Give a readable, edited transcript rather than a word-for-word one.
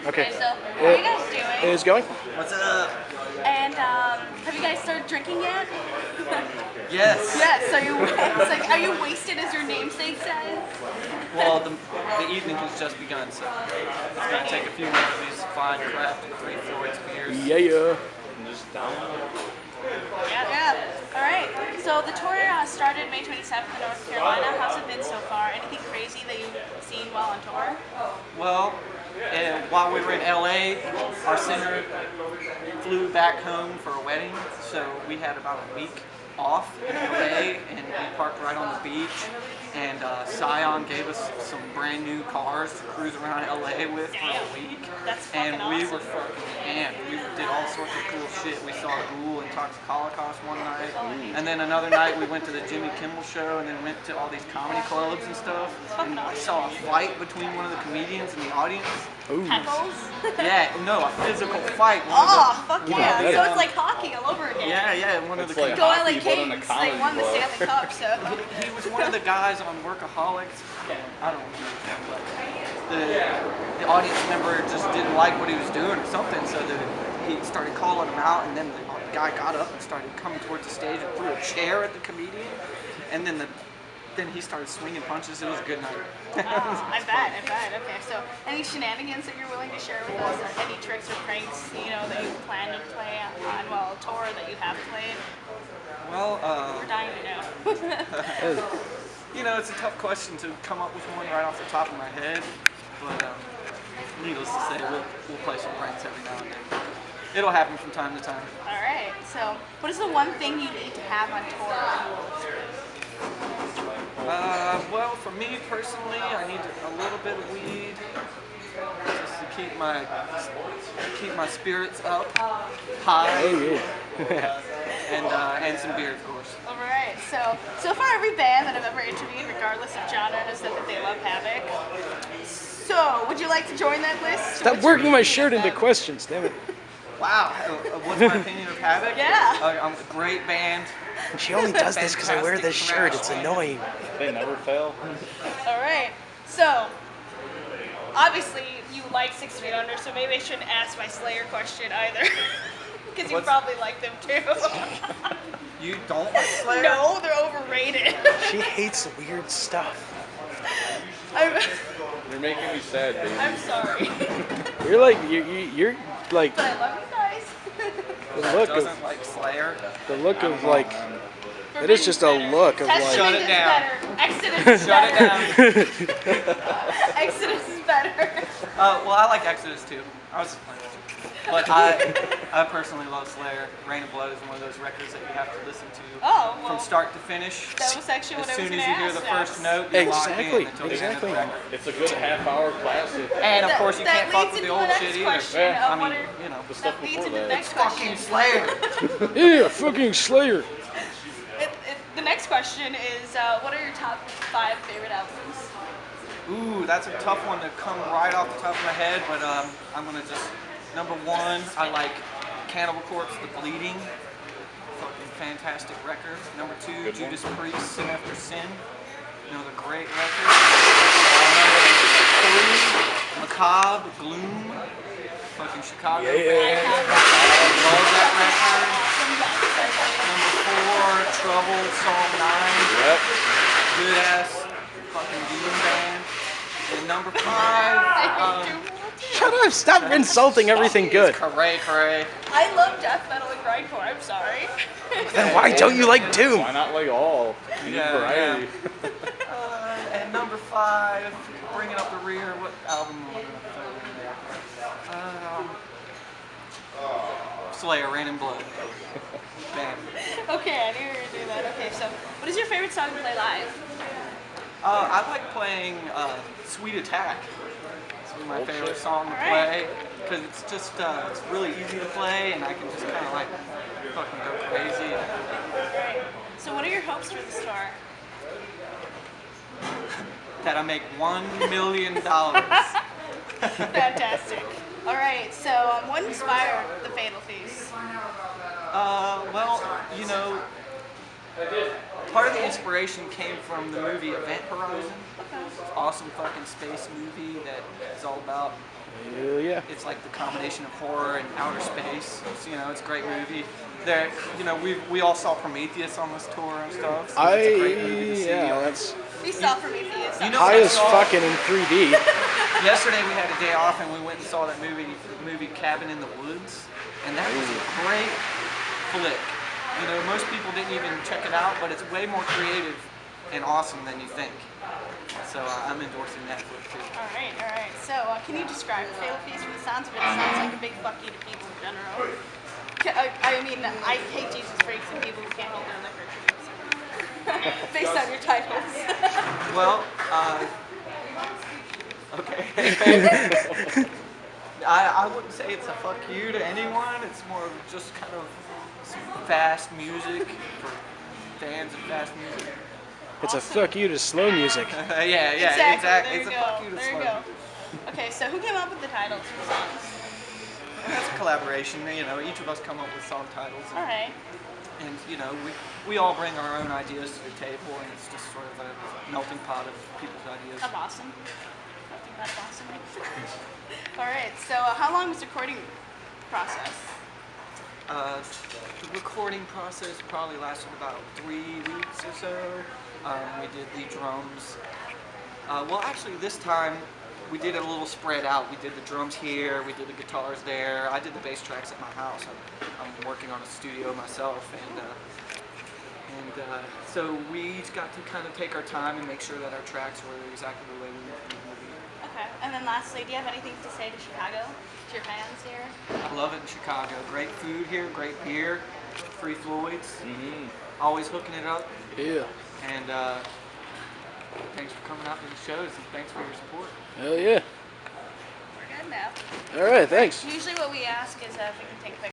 Okay. So, how are you guys doing? It is going? What's up? And have you guys started drinking yet? Yes. Yes. So it's like, are you wasted as your namesake says? Well, the evening has just begun, so it's gonna take a few more of these fine crafted Great Floyd's beers. Yeah. Yeah. All right. So the tour started May 27th in North Carolina. How's it been so far? Anything crazy that you've seen while on tour? Well, while we were in LA, our singer flew back home for a wedding, so we had about a week off in LA, and we parked right on the beach. And Scion gave us some brand new cars to cruise around LA with for a week. That's fucking and we awesome. were fucking amped. We did all sorts of cool shit. We saw Ghoul and Toxic Holocaust one night, and then another night we went to the Jimmy Kimmel show, and then went to all these comedy clubs and stuff. And I saw a fight between one of the comedians in the audience. Ooh. Heckles? Yeah, no, a physical fight. Fuck yeah. So it's like hockey all over again. Yeah, one of the like Go hockey, LA but on a Kings. They comedy won the club. Stanley Cup, so. He was one of the guys on Workaholics. I don't know, but the audience member just didn't like what he was doing or something, so he started calling him out, and then the guy got up and started coming towards the stage and threw a chair at the comedian, and then he started swinging punches. It was a good night. I bet. Okay, so any shenanigans that you're willing to share with us, or any tricks or pranks, that you plan to play on a tour that you have played? Well, We're dying to know. it's a tough question to come up with one right off the top of my head, but needless to say, we'll play some pranks every now and then. It'll happen from time to time. All right. So, what is the one thing you need to have on tour? Well, for me personally, I need a little bit of weed just to keep my spirits up high. Oh, yeah. And some beer, of course. All right. So far, every band that I've ever interviewed, regardless of genre, has said that they love Havoc. So, would you like to join that list? Stop working my shirt into questions, damn it. Wow, what's my opinion of Havoc? Yeah. I'm a great band. She only does this because I wear this shirt. It's annoying. They never fail. All right. So, obviously, you like 6 Feet Under, so maybe I shouldn't ask my Slayer question either. Because you probably like them too. You don't like Slayer? No, they're overrated. She hates weird stuff. You're making me sad, baby. I'm sorry. You're like But I love you guys. Doesn't like Slayer. the look of like it is just a look of like Shut it down. Exodus is Shut it better. down. Exodus is better. Well, I like Exodus too. I was just playing. But I personally love Slayer. Rain of Blood is one of those records that you have to listen to Oh, well, from start to finish. that was actually As what I was soon going to as you hear ask. the first note, you lock Exactly, in until the end of the exactly. record. It's a good half-hour classic. And of course, you That can't fuck leads with the into old next shit either. question Yeah, of I what mean, are- The stuff That leads before into the that. next fucking question. Slayer. yeah, fucking Slayer. The next question is, what are your top 5 favorite albums? Ooh, that's a tough one to come right off the top of my head, but I'm gonna just number 1. I like Cannibal Corpse, The Bleeding. Fucking fantastic record. Number 2, Good one. Judas Priest, Sin After Sin. Another great record. Number 3, Macabre, Gloom. Fucking Chicago band. Love that record. Number 4, Trouble, Psalm 9. Yep. Good ass fucking doom band. And number 5, Shut up! Stop insulting everything good. Cray. I love death metal and grindcore, I'm sorry. Then why don't you like Doom? Why not like all? You need Yeah, variety. And number 5, bringing up the rear, what album am I going to throw in there? Slayer, Rain and Blood. Bam. Okay, I knew you were going to do that. Okay, so what is your favorite song to play live? I like playing Sweet Attack. It's my favorite song to play because it's just it's really easy to play, and I can just kind of like fucking go crazy. Alright. So what are your hopes for this tour? That I make $1 million. Fantastic. Alright, so what inspired the Fatal Feast? Well, part of the inspiration came from the movie Event Horizon. It's an awesome fucking space movie that is all about Hell yeah. It's like the combination of horror and outer space. So, you know, it's a great movie. There, you know, we all saw Prometheus on this tour and stuff. So it's a great movie to see. That's We saw Prometheus. You know high what I as saw? fucking in 3D. Yesterday we had a day off and we went and saw that movie Cabin in the Woods, and that was a great flick. You know, most people didn't even check it out, but it's way more creative and awesome than you think. So I'm endorsing that flick too. All right. So, can you describe the Fatal Feast? From the sounds of it, it sounds like a big fuck you to people in general. I mean, I hate Jesus freaks and people who can't hold their liquor. Based on your titles. Well, okay. I wouldn't say it's a fuck you to anyone. It's more of just kind of some fast music for fans of fast music. It's a fuck you to slow music. Yeah, exactly. It's a fuck you to There you slow. go. Okay, so who came up with the titles for the songs? That's a collaboration. You know, each of us come up with song titles. All right. And you know, we all bring our own ideas to the table, and it's just sort of a melting pot of people's ideas. That's awesome. I think that's awesome. All right. So, how long was the recording process? The recording process probably lasted about 3 weeks or so. We did the drums. Well, actually, this time we did it a little spread out. We did the drums here, we did the guitars there. I did the bass tracks at my house. I'm working on a studio myself, and so we each got to kind of take our time and make sure that our tracks were exactly the way we wanted them to be. Okay. And then lastly, do you have anything to say to Chicago, to your fans here? I love it in Chicago. Great food here, great beer, free Floyds. Mm-hmm. Always hooking it up. Yeah. And thanks for coming out to the shows, and thanks for your support. Hell yeah. We're good now. All right, thanks. Usually what we ask is if we can take pictures.